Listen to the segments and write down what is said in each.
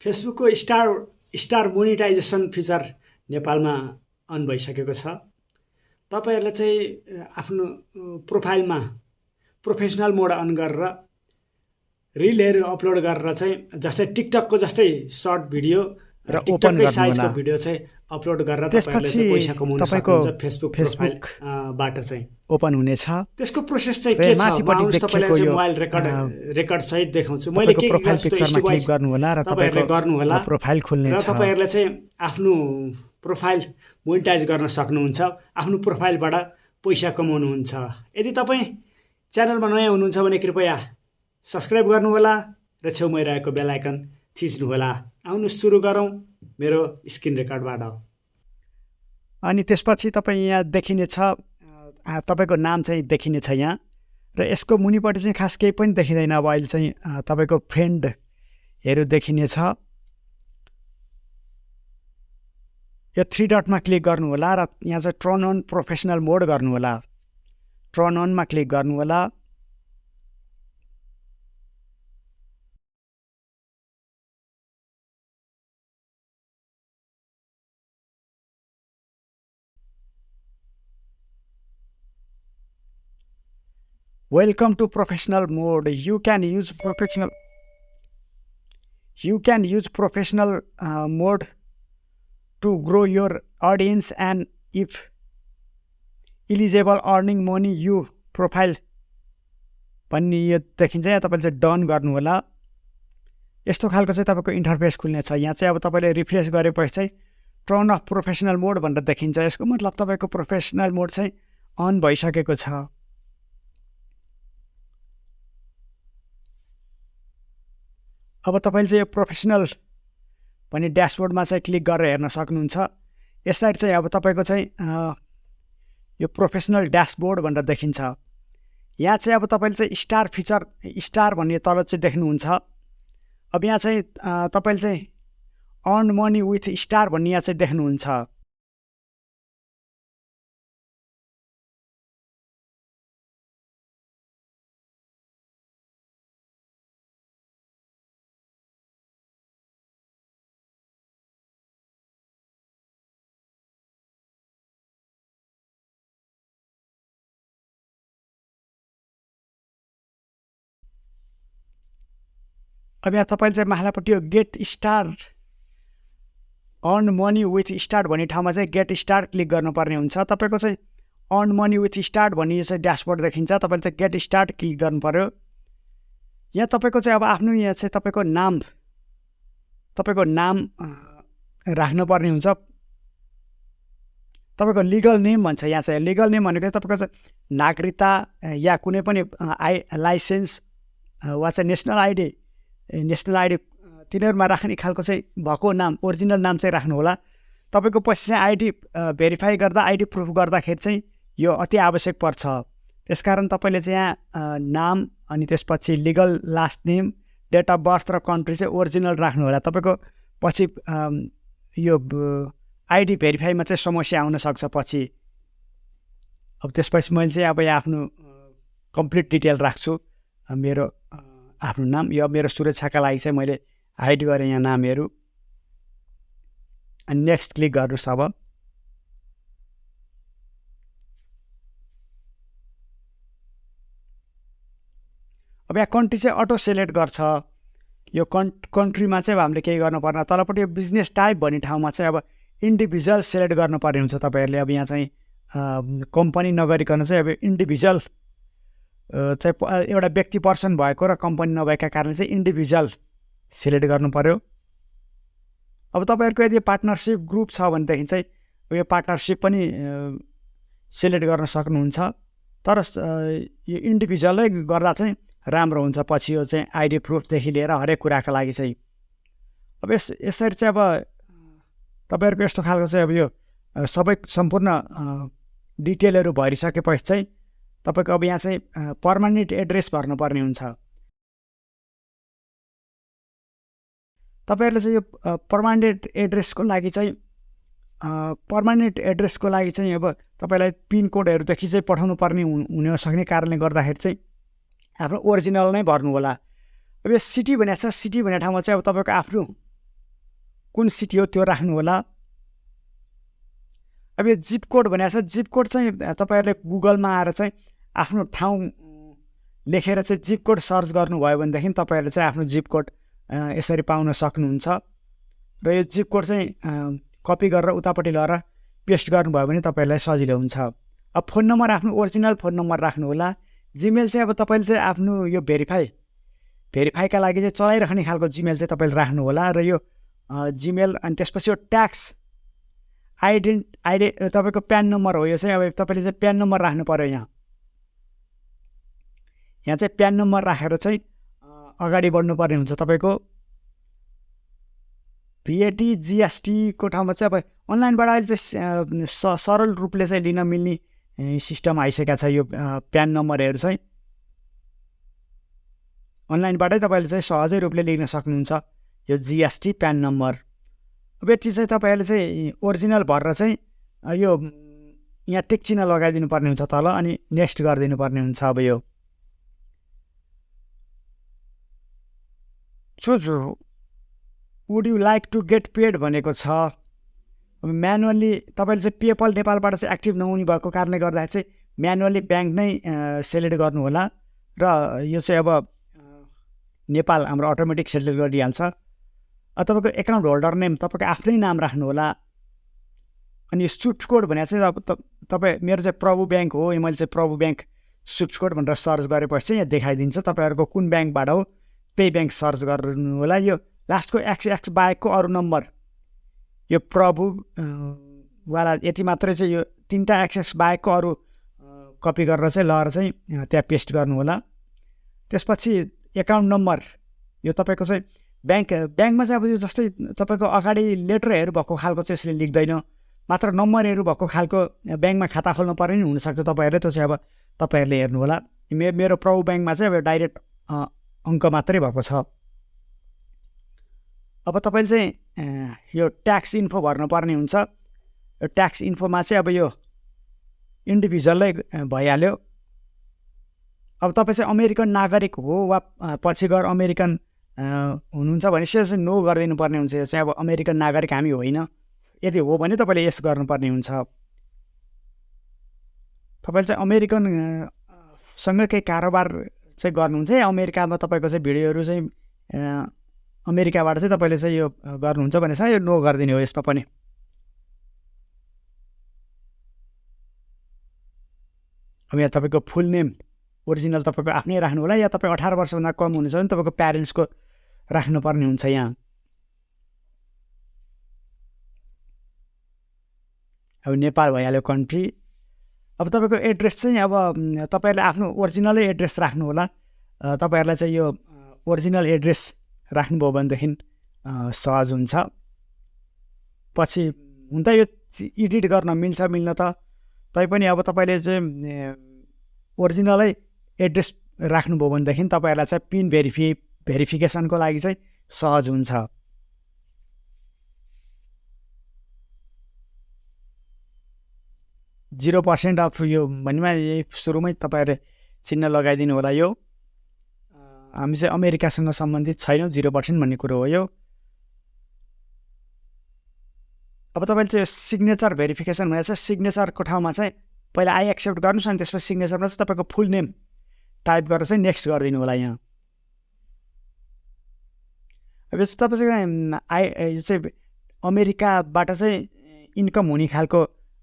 फेसबुकको star monetisation feature नेपालमा on भइसकेको छ। तपाईहरुले चाहिँ आफ्नो प्रोफाइलमा प्रोफेसनल मोड अन गरेर रिलहरु अपलोड गरेर चाहिँ जस्तै टिकटकको जस्तै सर्ट भिडियो र टिकटककै साइजको भिडियो चाहिँ अपलोड गरेर तपाईहरुले चाहिँ पैसा कमाउन सक्नुहुन्छ फेसबुक प्रोफाइलबाट चाहिँ ओपन हुनेछ। त्यसको प्रोसेस चाहिँ के छ माउस तपाईलाई चाहिँ मोबाइल रेकर्ड सहित देखाउँछु। मैले के प्रोफाइल पिक्चरमा क्लिक गर्नु होला र तपाईहरुले गर्नु होला प्रोफाइल खुल्ने छ र तपाईहरुले चाहिँ आफ्नो प्रोफाइल मोनिटाइज गर्न सक्नुहुन्छ। आफ्नो प्रोफाइलबाट पैसा कमाउनुहुन्छ। यदि तपाई च्यानलमा नयाँ हुनुहुन्छ भने कृपया सब्स्क्राइब गर्नु होला र छेउमै रहेको बेल आइकन थिच्नु होला। आउनु सुरु गरौँ मेरो स्क्रिन रेकर्डबाट। अनि त्यसपछि तपाई यहाँ देखिने छ तपाईको नाम चाहिँ देखिने छ यहाँ र यसको मुनिपट्टि चाहिँ खास केही पनि देखिदैन। अब अहिले चाहिँ तपाईको फ्रेन्डहरु देखिने छ। यो 3 डटमा क्लिक गर्नु होला र यहाँ चाहिँ टर्न अन प्रोफेसनल मोड गर्नु होला। टर्न अनमा क्लिक गर्नु होला। Welcome to professional mode. You can use professional mode to grow your audience, and if eligible earning money you profile भन्ने यो देखिन्छ। यहाँ तपाईले चाहिँ डन गर्नु होला। यस्तो खालको चाहिँ तपाईको इन्टरफेस खुल्ने छ। यहाँ चाहिँ अब तपाईले रिफ्रेश गरेपछि चाहिँ टर्न अफ प्रोफेसनल मोड भनेर देखिन्छ। यसको मतलब तपाईको प्रोफेसनल मोड चाहिँ अन भइसकेको छ। अब तपाईले चाहिँ यो प्रोफेसनल भन्ने ड्याशबोर्डमा चाहिँ क्लिक गरेर हेर्न सक्नुहुन्छ। यसलाई चाहिँ अब तपाईको चाहिँ यो प्रोफेसनल ड्याशबोर्ड भनेर देखिन्छ। यहाँ चाहिँ अब तपाईले चाहिँ स्टार फिचर स्टार भन्ने तल चाहिँ देख्नुहुन्छ। अब यहाँ चाहिँ तपाईले चाहिँ अर्न मनी विथ स्टार भन्ने यहाँ चाहिँ देख्नुहुन्छ। अब यहाँ तपाईले चाहिँ माथिल्लोपट्टि यो get star earn money with start भन्ने ठाउँमा चाहिँ गेट स्टार्ट क्लिक गर्नुपर्ने हुन्छ। तपाईको चाहिँ अर्न मनी विथ स्टार्ट भन्ने यो चाहिँ ड्याशबोर्ड देखिन्छ। तपाईले चाहिँ गेट स्टार्ट क्लिक गर्नु पर्यो। यहाँ तपाईको चाहिँ अब आफ्नो यहाँ चाहिँ तपाईको नाम राख्नुपर्ने हुन्छ। तपाईको लिगल नेम भन्छ। यहाँ चाहिँ लिगल नेम भनेको तपाईको चाहिँ नागरिकता या कुनै पनि लाइसेन्स वा चाहिँ नेसनल आइडी तिनीहरुमा राख्ने खालको चाहिँ भएको नाम ओरिजिनल नाम चाहिँ राख्नु होला। तपाईको पछि चाहिँ आइडी भेरिफाई गर्दा आइडी प्रुफ गर्दाखेरि चाहिँ यो अति आवश्यक पर्छ। त्यसकारण तपाईले चाहिँ यहाँ नाम अनि त्यसपछि legal last name date of birth र कन्ट्री चाहिँ ओरिजिनल राख्नु होला। तपाईको पछि यो आइडी भेरिफाईमा चाहिँ समस्या आउन सक्छ पछि। अब त्यसपछि मैले चाहिँ अब यहाँ आफ्नो कम्प्लिट डिटेल राख्छु। मेरो आफ्नो नाम यो मेरो सुरक्षाका लागि चाहिँ मैले हाइड गरेँ यहाँ नामहरु। अनि नेक्स्ट क्लिक गर्नुस्। अब यहाँ कन्ट्री चाहिँ अटो सिलेक्ट गर्छ। यो कन्ट्रीमा चाहिँ हामीले केही गर्नु पर्दैन। तलपट्टि यो बिजनेस टाइप भन्ने ठाउँमा चाहिँ अब इन्डिभिजुअल सिलेक्ट गर्नुपर्ने हुन्छ तपाईहरुले। अब यहाँ चाहिँ कम्पनी नगरिकन चाहिँ अब इन्डिभिजुअल चाहिँ एउटा व्यक्ति पर्सन भएको र कम्पनी नभएका कारणले चाहिँ इन्डिभिजुअल सिलेक्ट गर्नु पर्यो। अब तपाईहरुको यदि पार्टनरशिप ग्रुप छ भनेदेखि चाहिँ यो पार्टनरशिप पनि सिलेक्ट गर्न सक्नुहुन्छ। तर यो इन्डिभिजुअलै गर्दा चाहिँ राम्रो हुन्छ पछि यो चाहिँ आइडी प्रुफदेखि लिएर हरेक कुराका लागि चाहिँ। अब यसरी चाहिँ अब तपाईहरुको यस्तो खालको चाहिँ अब यो सबै सम्पूर्ण डिटेलहरु भरिसकेपछि चाहिँ तपाईको अब यहाँ चाहिँ पर्मानेन्ट एड्रेस भर्नुपर्ने हुन्छ। तपाईहरुले चाहिँ यो पर्मानेन्ट एड्रेसको लागि चाहिँ अब तपाईलाई पिन कोडहरुदेखि चाहिँ पठाउनु पर्ने हुन सक्ने कारणले गर्दाखेरि चाहिँ आफ्नो ओरिजिनल नै भर्नु होला। अब यो सिटी भनेको छ। सिटी भन्ने ठाउँमा चाहिँ अब तपाईको आफ्नो कुन सिटी हो त्यो राख्नु होला। अब यो जिप कोड भनेको छ, जिप कोड चाहिँ तपाईँहरूले गुगलमा आएर चाहिँ आफ्नो ठाउँ लेखेर चाहिँ जिप कोड सर्च गर्नुभयो भनेदेखि तपाईँहरूले चाहिँ आफ्नो जिप कोड यसरी पाउन सक्नुहुन्छ। र यो जिप कोड चाहिँ कपी गरेर उतापट्टि लगेर पेस्ट गर्नुभयो भने तपाईँहरूलाई सजिलो हुन्छ। अब फोन नम्बर आफ्नो ओरिजिनल फोन नम्बर राख्नु होला। जिमेल चाहिँ अब तपाईँले चाहिँ आफ्नो यो भेरिफाईका लागि चाहिँ चलाइराख्ने खालको जिमेल चाहिँ तपाईँले राख्नु होला। र यो जिमेल अनि त्यसपछि यो ट्याक्स तपाईँको प्यान नम्बर हो। यो चाहिँ अब तपाईँले चाहिँ प्यान नम्बर राख्नु पऱ्यो। यहाँ चाहिँ प्यान नम्बर राखेर चाहिँ अगाडि बढ्नुपर्ने हुन्छ। तपाईँको VAT GSTको ठाउँमा चाहिँ अब अनलाइनबाट अहिले चाहिँ सरल रूपले चाहिँ लिन मिल्ने सिस्टम आइसकेको छ। यो प्यान नम्बरहरू चाहिँ अनलाइनबाटै तपाईँले चाहिँ सहजै रूपले लिन सक्नुहुन्छ यो GST प्यान नम्बर। अब यति चाहिँ तपाईँहरूले चाहिँ ओरिजिनल भरेर चाहिँ यो यहाँ टिक चिन्ह लगाइदिनु पर्ने हुन्छ तल, अनि नेक्स्ट गरिदिनु पर्ने हुन्छ। अब यो choose would you like to get paid भनेको छ। अब म्यानुअल्ली तपाईँले चाहिँ पेपल नेपालबाट चाहिँ एक्टिभ नहुने भएको कारणले गर्दा चाहिँ म्यानुअल्ली ब्याङ्क नै सेलेक्ट गर्नु होला। र यो चाहिँ अब नेपाल हाम्रो अटोमेटिक सेलेक्ट गरिहाल्छ। तपाईँको एकाउन्ट होल्डर नेम तपाईँको आफ्नै नाम राख्नु होला। अनि स्विफ्ट कोड भनेको चाहिँ अब तपाईँ मेरो चाहिँ प्रभु ब्याङ्क हो, मैले चाहिँ प्रभु ब्याङ्क स्विफ्ट कोड भनेर सर्च गरेपछि चाहिँ यहाँ देखाइदिन्छ तपाईँहरूको कुन ब्याङ्कबाट हो त्यही ब्याङ्क सर्च गर्नु होला। यो लास्टको XX बाहेकको अरू नम्बर यो प्रभु वाला यति मात्रै चाहिँ यो 3टा XX बाहेकको अरू कपी गरेर चाहिँ लगेर चाहिँ त्यहाँ पेस्ट गर्नु होला। त्यसपछि एकाउन्ट नम्बर यो तपाईँको चाहिँ ब्याङ्कमा चाहिँ अब यो जस्तै तपाईँको अगाडि लेटरहरू भएको खालको चाहिँ यसले लेख्दैन, मात्र नम्बरहरू भएको खालको ब्याङ्कमा खाता खोल्नु पर्ने नि हुनसक्छ तपाईँहरूले। त्यो चाहिँ अब तपाईँहरूले हेर्नु होला। मेरो प्रभु ब्याङ्कमा चाहिँ अब डाइरेक्ट अङ्क मात्रै भएको छ। अब तपाईँले चाहिँ यो ट्याक्स इन्फो भर्नुपर्ने हुन्छ। यो ट्याक्स इन्फोमा चाहिँ अब यो इन्डिभिजुअलै भइहाल्यो। अब तपाईँ चाहिँ अमेरिकन नागरिक हो वा पछि गएर अमेरिकन हुनुहुन्छ भने चाहिँ नो गरिदिनु पर्ने हुन्छ। यो चाहिँ अब अमेरिकन नागरिक हामी होइन, यदि हो भने तपाईँले यस गर्नुपर्ने हुन्छ। तपाईँले चाहिँ अमेरिकनसँग केही कारोबार चाहिँ गर्नुहुन्छ या अमेरिकामा तपाईँको चाहिँ भिडियोहरू चाहिँ अमेरिकाबाट चाहिँ तपाईँले चाहिँ यो गर्नुहुन्छ भने चाहिँ यो नो गरिदिने हो। यसमा पनि अब यहाँ तपाईँको फुल नेम ओरिजिनल तपाईँको आफ्नै राख्नु होला, या तपाईँ 18 वर्षभन्दा कम हुनुहुन्छ भने तपाईँको प्यारेन्ट्सको राख्नुपर्ने हुन्छ। यहाँ अब नेपाल भइहाल्यो कन्ट्री। अब तपाईँको एड्रेस चाहिँ अब तपाईँहरूले आफ्नो ओरिजिनलै एड्रेस राख्नु होला। तपाईँहरूलाई चाहिँ यो ओरिजिनल एड्रेस राख्नुभयो भनेदेखि सहज हुन्छ। पछि हुन त यो एडिट गर्न मिल्छ मिल्न त, तैपनि अब तपाईँले चाहिँ ओरिजिनलै एड्रेस राख्नुभयो भनेदेखि तपाईँहरूलाई चाहिँ पिन भेरिफिकेसनको लागि चाहिँ सहज हुन्छ। %0% अफ यो भन्नेमा यही सुरुमै तपाईँहरूले चिन्ह लगाइदिनु होला। यो हामी चाहिँ अमेरिकासँग सम्बन्धित छैनौँ, 0% भन्ने कुरो हो यो। अब तपाईँले चाहिँ सिग्नेचर भेरिफिकेसन भनेर चाहिँ सिग्नेचरको ठाउँमा चाहिँ पहिला आई एक्सेप्ट गर्नुहोस्, अनि त्यसपछि सिग्नेचरमा चाहिँ तपाईँको फुल नेम टाइप गरेर चाहिँ नेक्स्ट गरिदिनु होला। यहाँ अब यो चाहिँ तपाईँ यो चाहिँ अमेरिकाबाट चाहिँ इन्कम हुने खालको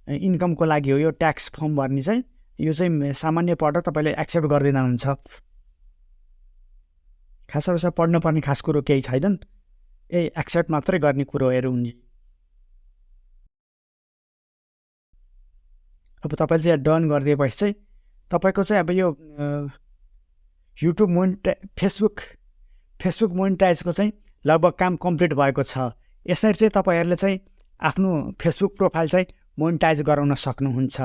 इन्कमको लागि हो यो ट्याक्स फर्म भर्ने चाहिँ। यो चाहिँ सामान्य पढेर तपाईँले एक्सेप्ट गरिदिनु हुन्छ। खासै पढ्नुपर्ने खास कुरो केही छैनन्, एक्सेप्ट मात्रै गर्ने कुरोहरू हुन्छ। अब तपाईँले चाहिँ डन गरिदिएपछि चाहिँ तपाईँको चाहिँ अब यो युट्युब फेसबुक मोनिटाइजको चाहिँ लगभग काम कम्प्लिट भएको छ। यसरी चाहिँ तपाईँहरूले चाहिँ आफ्नो फेसबुक प्रोफाइल चाहिँ मोनिटाइज गराउन सक्नुहुन्छ।